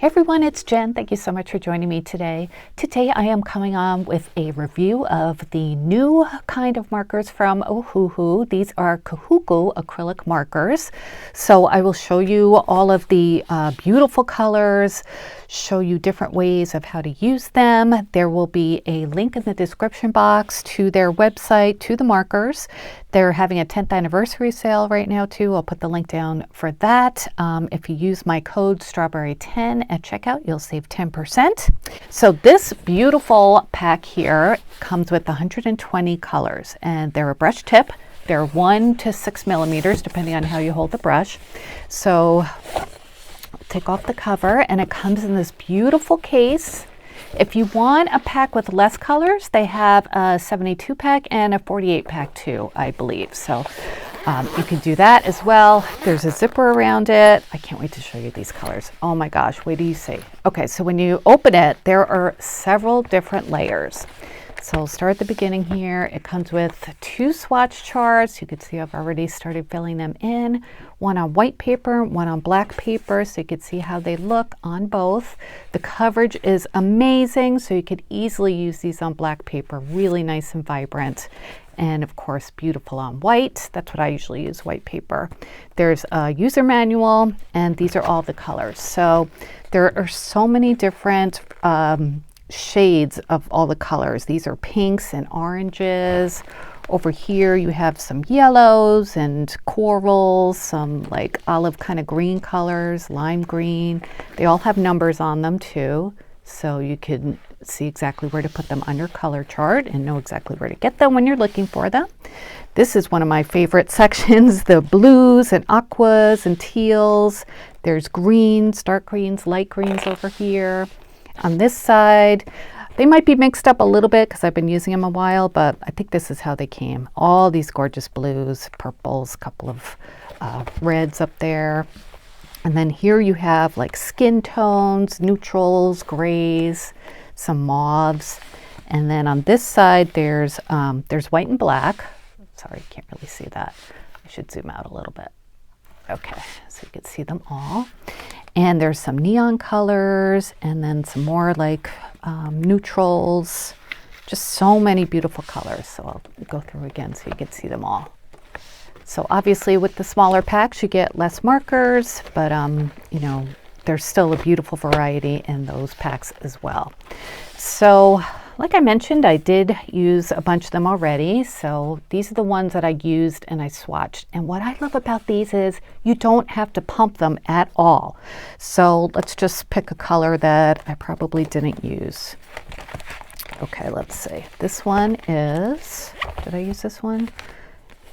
Hey everyone, it's Jen. Thank you so much for joining me today. Today I am coming on with a review of the new kind of markers from Ohuhu. These are Kahuku acrylic markers. So I will show you all of the beautiful colors, show you different ways of how to use them. There will be a link in the description box to their website, to the markers. They're having a 10th anniversary sale right now too. I'll put the link down for that. If you use my code strawberry10 at checkout, you'll save 10%. So this beautiful pack here comes with 120 colors, and they're a brush tip. They're 1 to 6 millimeters, depending on how you hold the brush. So take off the cover, and it comes in this beautiful case. If you want a pack with less colors, they have a 72 pack and a 48 pack too, I believe. So you can do that as well. There's a zipper around it. I can't wait to show you these colors. Oh my gosh, wait till you see. Okay, so when you open it, there are several different layers. So I'll start at the beginning here. It comes with 2 swatch charts. You can see I've already started filling them in. One on white paper, one on black paper, so you can see how they look on both. The coverage is amazing, so you could easily use these on black paper. Really nice and vibrant. And of course, beautiful on white. That's what I usually use, white paper. There's a user manual, and these are all the colors. So there are so many different shades of all the colors. These are pinks and oranges. Over here you have some yellows and corals, some like olive kind of green colors, lime green. They all have numbers on them too, so you can see exactly where to put them on your color chart and know exactly where to get them when you're looking for them. This is one of my favorite sections, the blues and aquas and teals. There's greens, dark greens, light greens over here. On this side, they might be mixed up a little bit because I've been using them a while, but I think this is how they came. All these gorgeous blues, purples, a couple of reds up there. And then here you have like skin tones, neutrals, grays, some mauves. And then on this side, there's white and black. Sorry, you can't really see that. I should zoom out a little bit. Okay, so you can see them all. And there's some neon colors, and then some more like neutrals. Just so many beautiful colors. So I'll go through again so you can see them all. So obviously with the smaller packs, you get less markers, but you know, there's still a beautiful variety in those packs as well. So like I mentioned, I did use a bunch of them already. So these are the ones that I used and I swatched. And what I love about these is you don't have to pump them at all. So let's just pick a color that I probably didn't use. Okay, let's see. This one is, did I use this one?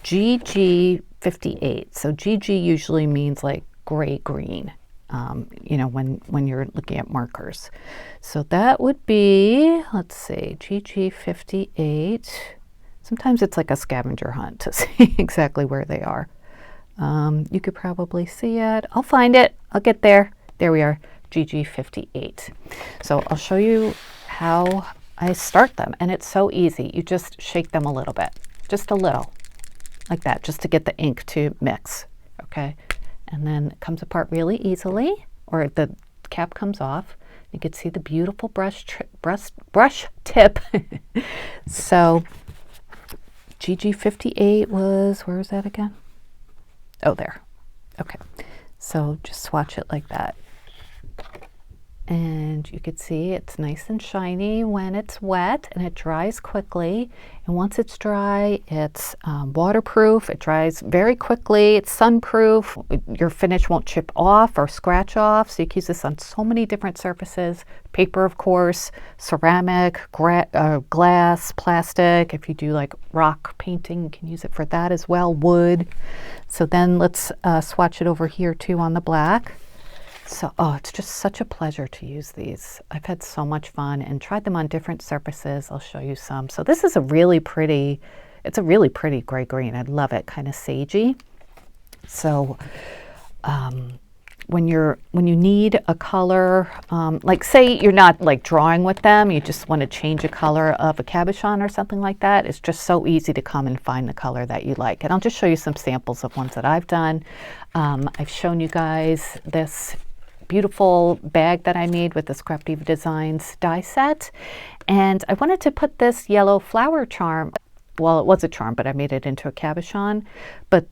GG58. So GG usually means like gray-green. You know, when you're looking at markers. So that would be, let's see, GG58. Sometimes it's like a scavenger hunt to see exactly where they are. You could probably see it. I'll find it. I'll get there. There we are, GG58. So I'll show you how I start them. And it's so easy. You just shake them a little bit, just a little, like that, just to get the ink to mix, okay? And then it comes apart really easily, or the cap comes off. You can see the beautiful brush tip. So GG58 was, where was that again? Oh, there. Okay. So just swatch it like that. And you can see it's nice and shiny when it's wet, and it dries quickly. And once it's dry, it's waterproof. It dries very quickly. It's sunproof. Your finish won't chip off or scratch off. So you can use this on so many different surfaces. Paper, of course, ceramic, glass, plastic. If you do like rock painting, you can use it for that as well. Wood. So then let's swatch it over here too on the black. So, oh, it's just such a pleasure to use these. I've had so much fun and tried them on different surfaces. I'll show you some. So this is a really pretty, it's a really pretty gray-green. I love it, kind of sagey. So when you need a color, like say you're not like drawing with them, you just want to change a color of a cabochon or something like that, it's just so easy to come and find the color that you like. And I'll just show you some samples of ones that I've done. I've shown you guys this beautiful bag that I made with the Scrap Diva Designs die set. And I wanted to put this yellow flower charm, well, it was a charm, but I made it into a cabochon. But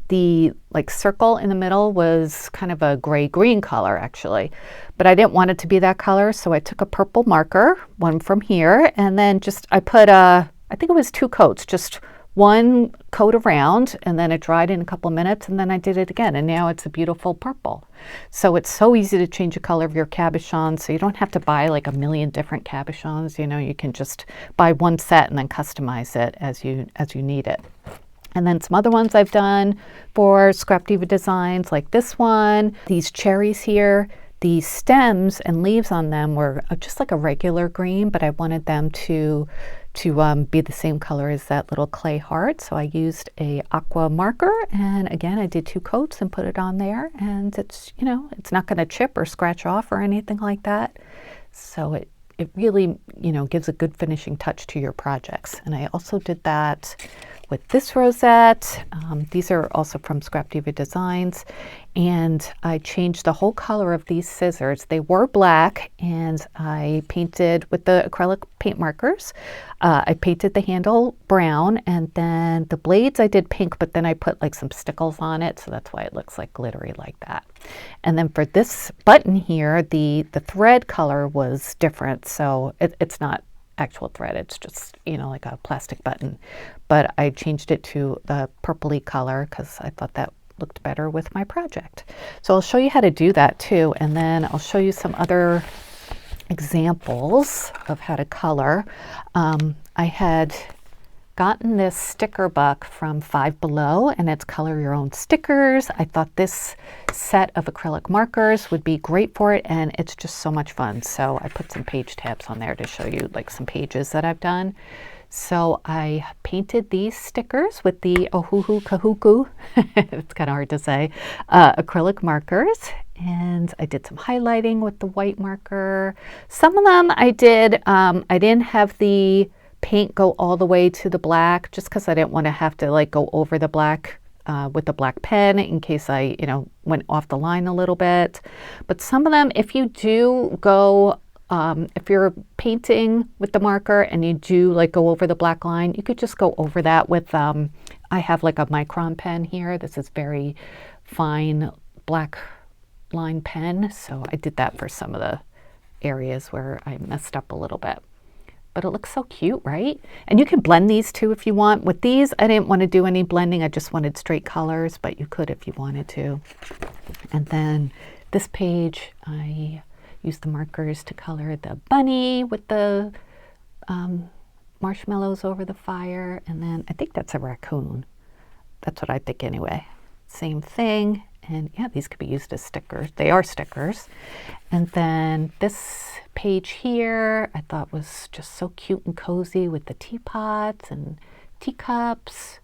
the circle in the middle was kind of a gray-green color actually, but I didn't want it to be that color, so I took a purple marker, one from here, and then I put I think it was 2 coats, just one coat around, and then it dried in a couple of minutes, and then I did it again, and now it's a beautiful purple. So it's so easy to change the color of your cabochon, so you don't have to buy like a million different cabochons. You know, you can just buy one set and then customize it as you need it. And then some other ones I've done for Scrap Diva Designs, like this one, these cherries here. The stems and leaves on them were just like a regular green, but I wanted them to be the same color as that little clay heart. So I used a aqua marker, and again, I did 2 coats and put it on there, and it's, you know, it's not going to chip or scratch off or anything like that. So it really, you know, gives a good finishing touch to your projects. And I also did that with this rosette. These are also from Scrap Diva Designs, and I changed the whole color of these scissors. They were black, and I painted with the acrylic paint markers. I painted the handle brown, and then the blades I did pink, but then I put like some stickles on it, so that's why it looks like glittery like that. And then for this button here, the thread color was different, so it's not actual thread, it's just, you know, like a plastic button, but I changed it to the purpley color because I thought that looked better with my project. So I'll show you how to do that too, and then I'll show you some other examples of how to color. I had gotten this sticker book from Five Below, and it's color your own stickers. I thought this set of acrylic markers would be great for it, and it's just so much fun. So I put some page tabs on there to show you like some pages that I've done. So I painted these stickers with the Ohuhu Kahuku, it's kind of hard to say, acrylic markers. And I did some highlighting with the white marker. Some of them I did, I didn't have the paint go all the way to the black, just because I didn't want to have to like go over the black with the black pen in case I, you know, went off the line a little bit. But some of them, if you do go, if you're painting with the marker and you do like go over the black line, you could just go over that with, I have like a micron pen here. This is very fine black line pen. So I did that for some of the areas where I messed up a little bit. But it looks so cute, right? And you can blend these too if you want. With these, I didn't want to do any blending. I just wanted straight colors, but you could if you wanted to. And then this page, I used the markers to color the bunny with the marshmallows over the fire. And then I think that's a raccoon. That's what I think anyway. Same thing. And yeah, these could be used as stickers. They are stickers. And then this page here I thought was just so cute and cozy with the teapots and teacups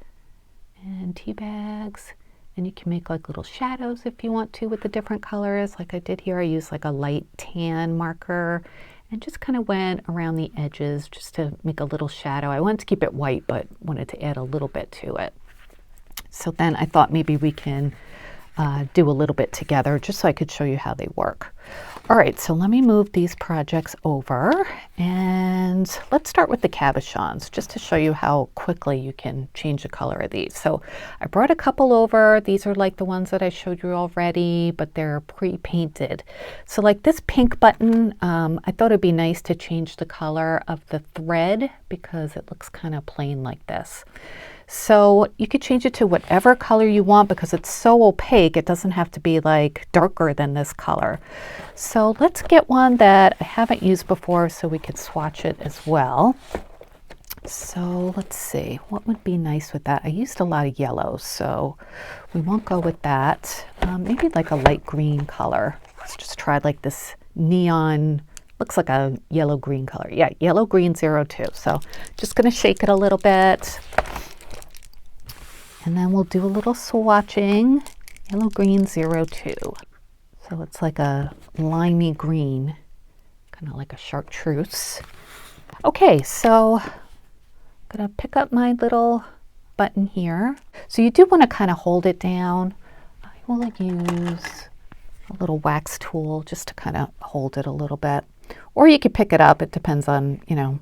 and tea bags. And you can make like little shadows if you want to with the different colors. Like I did here, I used like a light tan marker and just kind of went around the edges just to make a little shadow. I wanted to keep it white, but wanted to add a little bit to it. So then I thought maybe we can do a little bit together just so I could show you how they work. All right, so let me move these projects over, and let's start with the cabochons just to show you how quickly you can change the color of these. So I brought a couple over. These are like the ones that I showed you already, but they're pre-painted. So like this pink button, I thought it'd be nice to change the color of the thread because it looks kind of plain like this. So you could change it to whatever color you want because it's so opaque. It doesn't have to be like darker than this color. So let's get one that I haven't used before so we could swatch it as well. So let's see, what would be nice with that? I used a lot of yellows, so we won't go with that. Maybe like a light green color. Let's just try like this neon, looks like a yellow-green color. Yeah, yellow-green 02. So just gonna shake it a little bit. And then we'll do a little swatching, yellow-green 02. So it's like a limey green, kind of like a chartreuse. Okay, so I'm gonna pick up my little button here. So you do want to kind of hold it down. I will use a little wax tool just to kind of hold it a little bit. Or you could pick it up. It depends on, you know,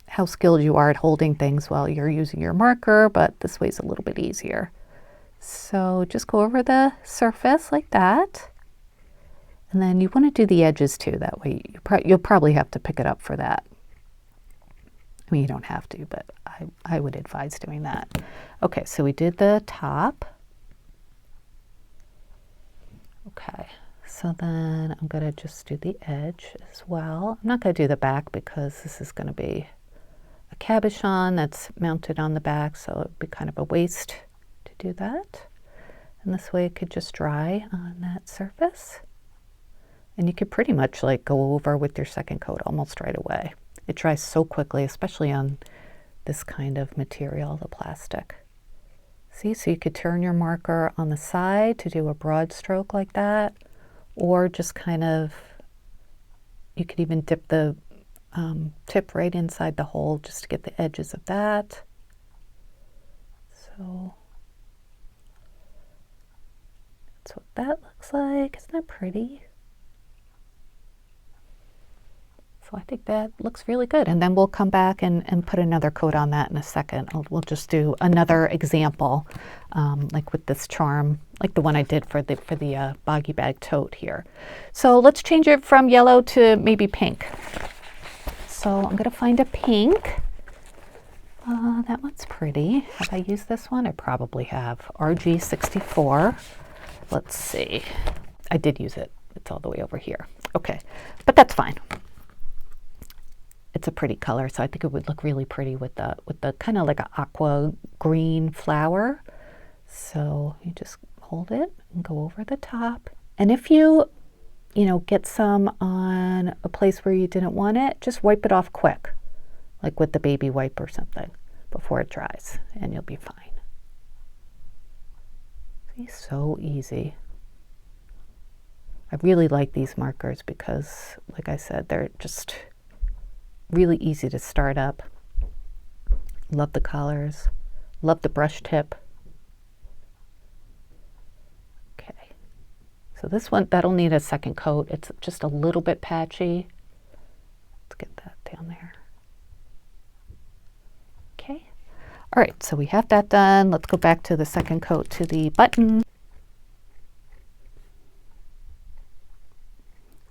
how skilled you are at holding things while you're using your marker, but this way's a little bit easier. So just go over the surface like that. And then you want to do the edges too. That way you'll probably have to pick it up for that. I mean, you don't have to, but I would advise doing that. Okay, so we did the top. Okay, so then I'm going to just do the edge as well. I'm not going to do the back because this is going to be a cabochon that's mounted on the back, so it would be kind of a waste to do that. And this way it could just dry on that surface. And you could pretty much like go over with your second coat almost right away. It dries so quickly, especially on this kind of material, the plastic. See, so you could turn your marker on the side to do a broad stroke like that, or just kind of, you could even dip the tip right inside the hole just to get the edges of that. So that's what that looks like. Isn't that pretty? So I think that looks really good. And then we'll come back and put another coat on that in a second. We'll just do another example, like with this charm, like the one I did for the boggy bag tote here. So let's change it from yellow to maybe pink. So I'm going to find a pink. That one's pretty. Have I used this one? I probably have. RG64. Let's see. I did use it. It's all the way over here. Okay, but that's fine. It's a pretty color, so I think it would look really pretty with the kind of like an aqua green flower. So you just hold it and go over the top. And if you get some on a place where you didn't want it, just wipe it off quick, like with the baby wipe or something, before it dries, and you'll be fine. See, so easy. I really like these markers because, like I said, they're just really easy to start up. Love the colors. Love the brush tip. Okay. So this one, that'll need a second coat. It's just a little bit patchy. Let's get that down there. Okay. All right, so we have that done. Let's go back to the second coat to the button.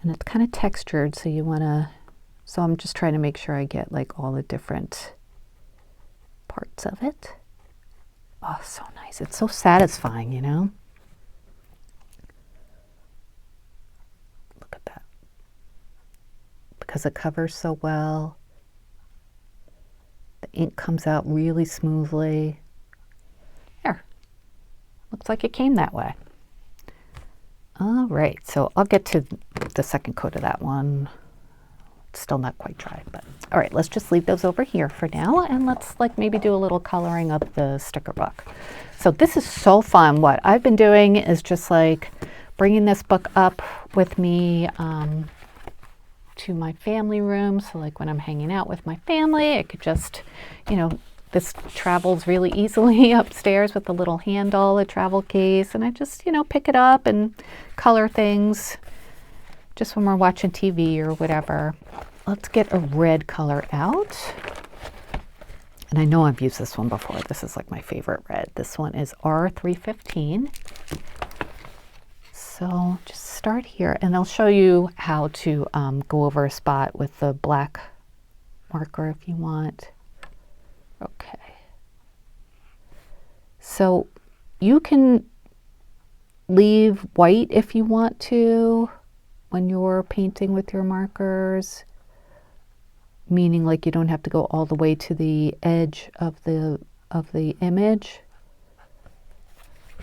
And it's kind of textured, so you want to, so I'm just trying to make sure I get like all the different parts of it. Oh, so nice. It's so satisfying, you know? Look at that. Because it covers so well. The ink comes out really smoothly. There. Looks like it came that way. All right, so I'll get to the second coat of that one. It's still not quite dry, but all right, let's just leave those over here for now, and let's like maybe do a little coloring of the sticker book. So this is so fun. What I've been doing is just like bringing this book up with me to my family room. So like when I'm hanging out with my family, I could just, this travels really easily upstairs with a little handle, a travel case, and I just, pick it up and color things just when we're watching TV or whatever. Let's get a red color out. And I know I've used this one before. This is like my favorite red. This one is R315. So just start here, and I'll show you how to go over a spot with the black marker if you want. Okay. So you can leave white if you want to when you're painting with your markers, meaning like you don't have to go all the way to the edge of the image,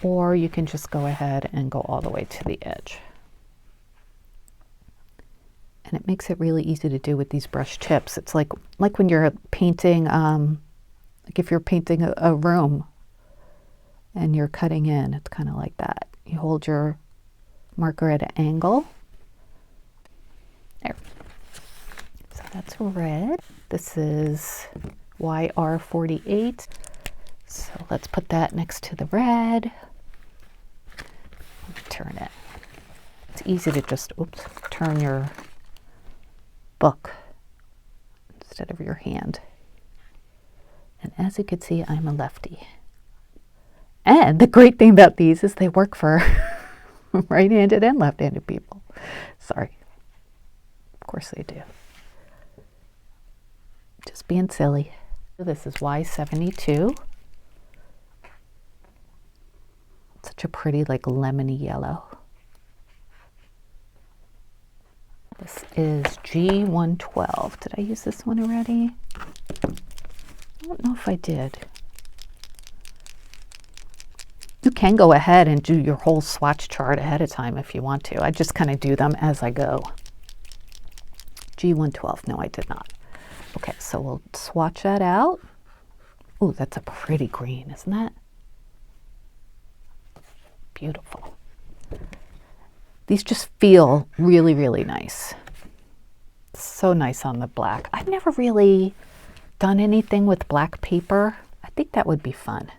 or you can just go ahead and go all the way to the edge. And it makes it really easy to do with these brush tips. It's like when you're painting, like if you're painting a room and you're cutting in, it's kind of like that. You hold your marker at an angle. There. So that's red. This is YR48. So let's put that next to the red. Turn it. It's easy to just, oops, turn your book instead of your hand. And as you can see, I'm a lefty. And the great thing about these is they work for right-handed and left-handed people. Sorry. Of course they do. Just being silly. This is Y72. Such a pretty, like, lemony yellow. This is G112. Did I use this one already? I don't know if I did. You can go ahead and do your whole swatch chart ahead of time if you want to. I just kind of do them as I go. G112. No, I did not. Okay, so we'll swatch that out. Ooh, that's a pretty green, isn't that? Beautiful. These just feel really, really nice. So nice on the black. I've never really done anything with black paper. I think that would be fun.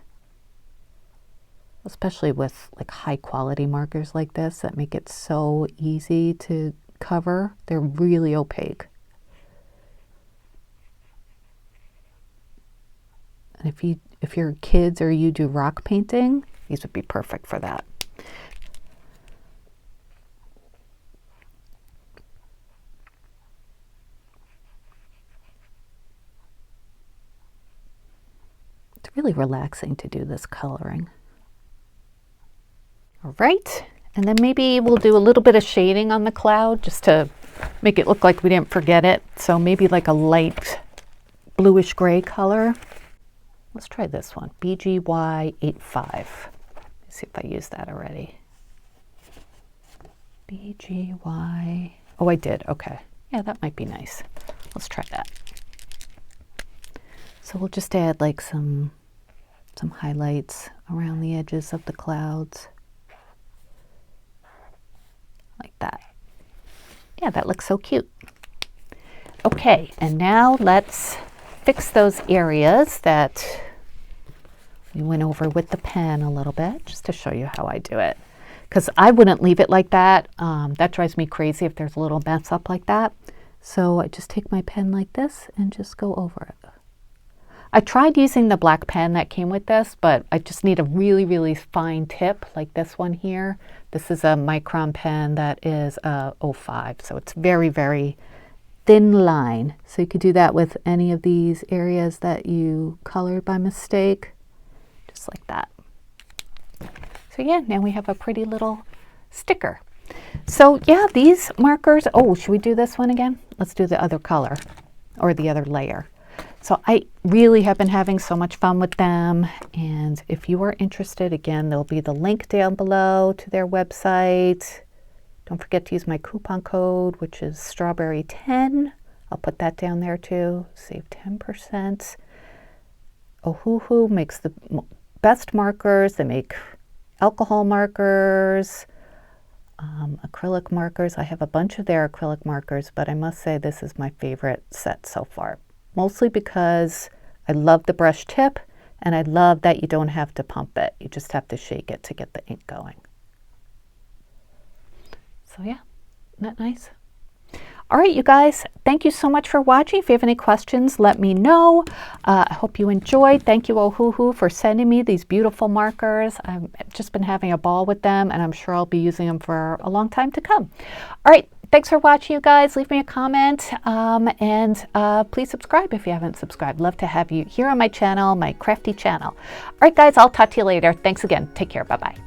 Especially with like high quality markers like this that make it so easy to cover. They're really opaque. And if your kids or you do rock painting, these would be perfect for that. It's really relaxing to do this coloring. All right, and then maybe we'll do a little bit of shading on the cloud just to make it look like we didn't forget it. So maybe like a light bluish gray color. Let's try this one, BGY85. Let's see if I used that already. BGY, oh, I did, okay. Yeah, that might be nice. Let's try that. So we'll just add like some highlights around the edges of the clouds. Like that. Yeah, that looks so cute. Okay, and now let's fix those areas that we went over with the pen a little bit, just to show you how I do it. Because I wouldn't leave it like that. That drives me crazy if there's a little mess up like that. So I just take my pen like this and just go over it. I tried using the black pen that came with this, but I just need a really, really fine tip like this one here. This is a micron pen that is a 05, so it's very, very thin line. So you could do that with any of these areas that you colored by mistake, just like that. So yeah, now we have a pretty little sticker. So yeah, these markers, oh, should we do this one again? Let's do the other color or the other layer. So I really have been having so much fun with them. And if you are interested, again, there'll be the link down below to their website. Don't forget to use my coupon code, which is strawberry10. I'll put that down there too. Save 10%. Ohuhu makes the best markers. They make alcohol markers, acrylic markers. I have a bunch of their acrylic markers, but I must say this is my favorite set so far. Mostly because I love the brush tip and I love that you don't have to pump it. You just have to shake it to get the ink going. So yeah, isn't that nice? All right, you guys, thank you so much for watching. If you have any questions, let me know. I hope you enjoyed. Thank you, Ohuhu, for sending me these beautiful markers. I've just been having a ball with them, and I'm sure I'll be using them for a long time to come. All right, thanks for watching, you guys. Leave me a comment, and please subscribe if you haven't subscribed. Love to have you here on my channel, my crafty channel. All right, guys, I'll talk to you later. Thanks again. Take care. Bye-bye.